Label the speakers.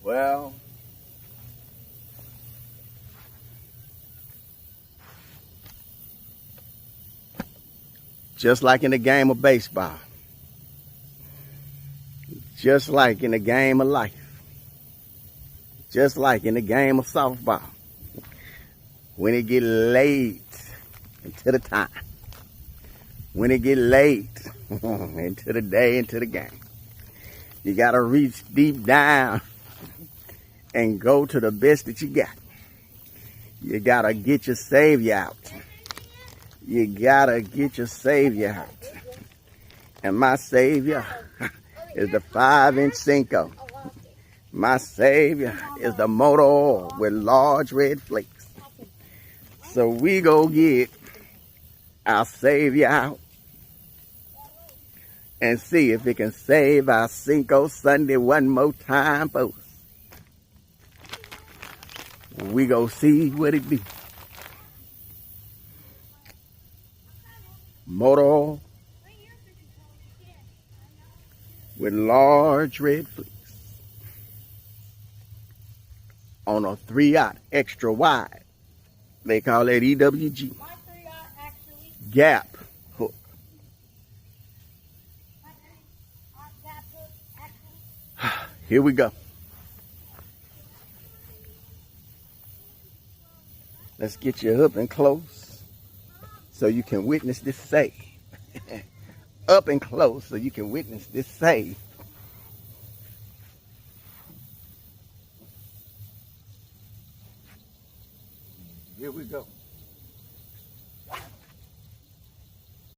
Speaker 1: Well, just like in the game of baseball, just like in the game of life, just like in the game of softball, when it get late into the time, when it get late into the day, into the game, you gotta reach deep down and go to the best that you got. You gotta get your Savior out. You gotta get your Savior out. And my Savior is the 5-inch Senko. My Savior is the motor oil with large red flakes. So we go get our Savior out and see if it can save our Senko Sunday one more time for us. We go see what it do. Motor oil with large red flakes on a 3/0 extra wide. They call that EWG. Gap hook. Here we go. Let's get you up and close so you can witness this save. Up and close so you can witness this save.